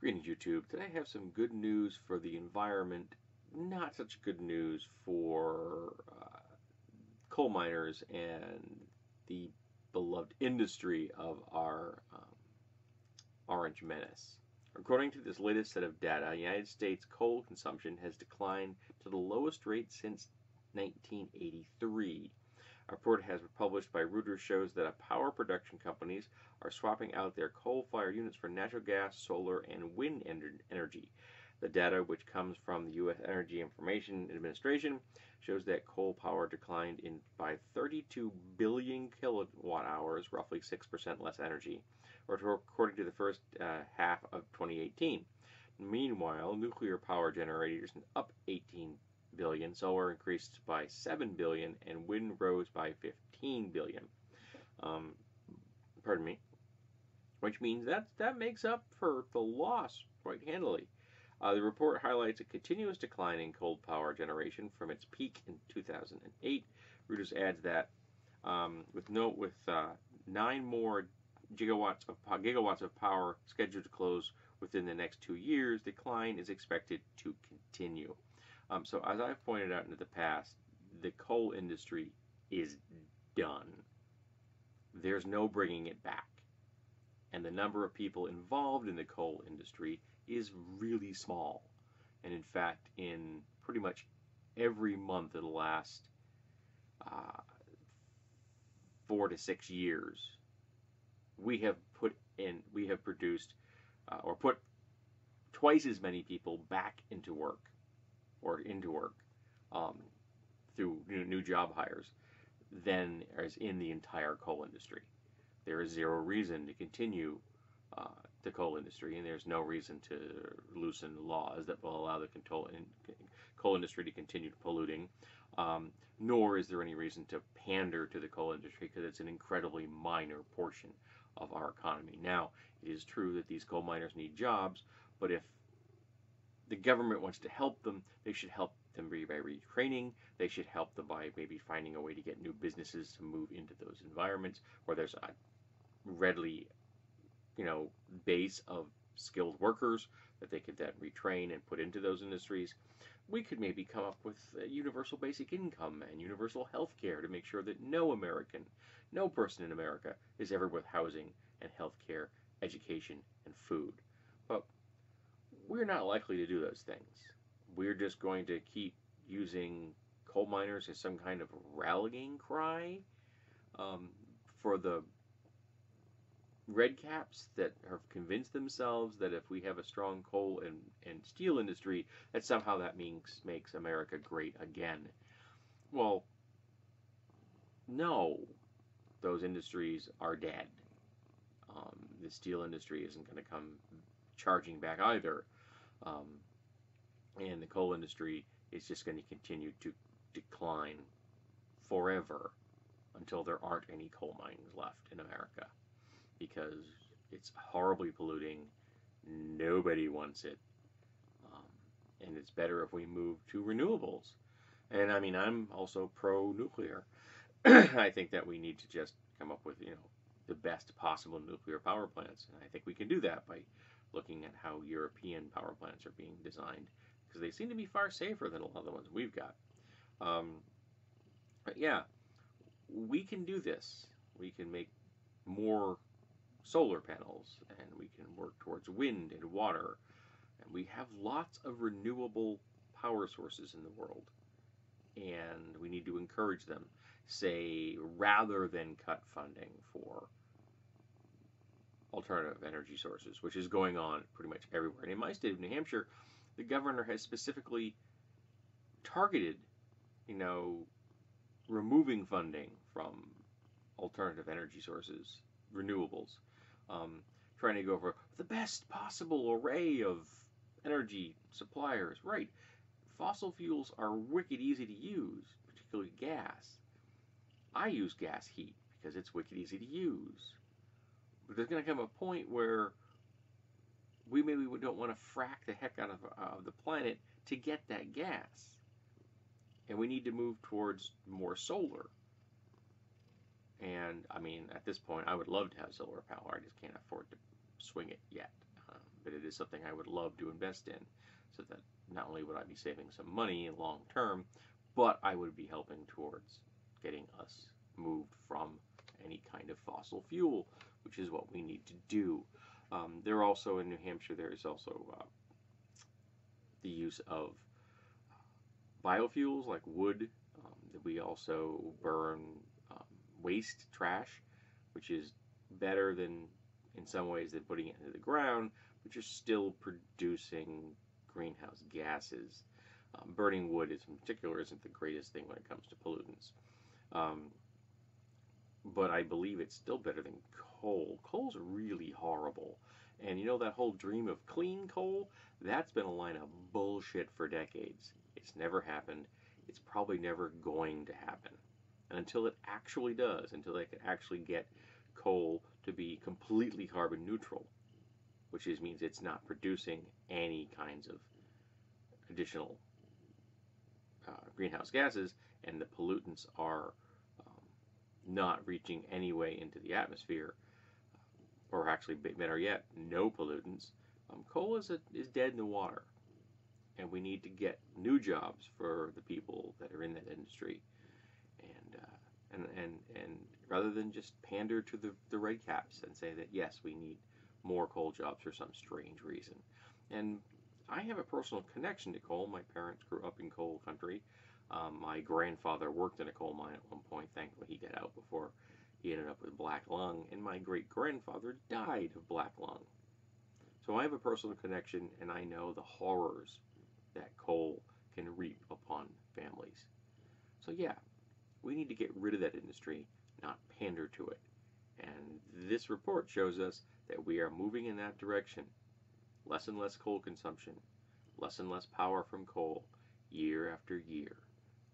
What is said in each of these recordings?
Greetings, YouTube. Today I have some good news for the environment, not such good news for coal miners and the beloved industry of our orange menace. According to this latest set of data, United States coal consumption has declined to the lowest rate since 1983. A report has been published by Reuters shows that power production companies are swapping out their coal-fired units for natural gas, solar, and wind energy. The data, which comes from the U.S. Energy Information Administration, shows that coal power declined by 32 billion kilowatt hours, roughly 6% less energy, according to the first half of 2018. Meanwhile, nuclear power generators up 18 billion, solar increased by 7 billion, and wind rose by 15 billion. Pardon me. Which means that makes up for the loss quite handily. The report highlights a continuous decline in coal power generation from its peak in 2008. Reuters adds that with 9 more gigawatts of power scheduled to close within the next 2 years, decline is expected to continue. So as I've pointed out in the past, the coal industry is done. There's no bringing it back. And the number of people involved in the coal industry is really small. And in fact, in pretty much every month of the last 4 to 6 years, we have produced or put twice as many people back into work through new job hires than is in the entire coal industry. There is zero reason to continue the coal industry, and there's no reason to loosen laws that will allow the coal industry to continue polluting, nor is there any reason to pander to the coal industry because it's an incredibly minor portion of our economy. Now, it is true that these coal miners need jobs, but if the government wants to help them, they should help them by retraining. They should help them by maybe finding a way to get new businesses to move into those environments where there's a readily, base of skilled workers that they could then retrain and put into those industries. We could maybe come up with a universal basic income and universal health care to make sure that no person in America is ever with housing and health care, education, and food. But we're not likely to do those things. We're just going to keep using coal miners as some kind of rallying cry for the red caps that have convinced themselves that if we have a strong coal and steel industry, that somehow that makes America great again. Well, no, those industries are dead. The steel industry isn't going to come charging back either. And the coal industry is just going to continue to decline forever until there aren't any coal mines left in America, because it's horribly polluting. Nobody wants it. And it's better if we move to renewables. And I mean, I'm also pro-nuclear. I think that we need to just come up with, the best possible nuclear power plants. And I think we can do that by looking at how European power plants are being designed, because they seem to be far safer than a lot of the ones we've got. But yeah, we can do this. We can make more solar panels, and we can work towards wind and water, and we have lots of renewable power sources in the world, and we need to encourage them, say, rather than cut funding for alternative energy sources, which is going on pretty much everywhere. And in my state of New Hampshire, the governor has specifically targeted, removing funding from alternative energy sources, renewables, trying to go for the best possible array of energy suppliers. Right. Fossil fuels are wicked easy to use, particularly gas. I use gas heat because it's wicked easy to use. But there's going to come a point where we maybe don't want to frack the heck out of the planet to get that gas. And we need to move towards more solar. And, I mean, at this point, I would love to have solar power. I just can't afford to swing it yet. but it is something I would love to invest in, so that not only would I be saving some money long term, but I would be helping towards getting us moved from any kind of fossil fuel, which is what we need to do. There are also in New Hampshire, there is also the use of biofuels like wood. We also burn um, waste trash, which is better than in some ways than putting it into the ground, but you're still producing greenhouse gases. Burning wood in particular isn't the greatest thing when it comes to pollutants. Um, but I believe it's still better than coal. Coal's really horrible. And you know that whole dream of clean coal? That's been a line of bullshit for decades. It's never happened. It's probably never going to happen. And until it actually does, until they can actually get coal to be completely carbon neutral, which means it's not producing any kinds of additional greenhouse gases, and the pollutants are not reaching any way into the atmosphere, or actually better yet, no pollutants. Coal is dead in the water, and we need to get new jobs for the people that are in that industry, and rather than just pander to the red caps and say that yes, we need more coal jobs for some strange reason. And I have a personal connection to coal. My parents grew up in coal country. My grandfather worked in a coal mine at one point. Thankfully, he got out before he ended up with black lung. And my great grandfather died of black lung. So I have a personal connection, and I know the horrors that coal can reap upon families. So yeah, we need to get rid of that industry, not pander to it. And this report shows us that we are moving in that direction. Less and less coal consumption, less and less power from coal, year after year,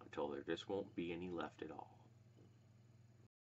until there just won't be any left at all.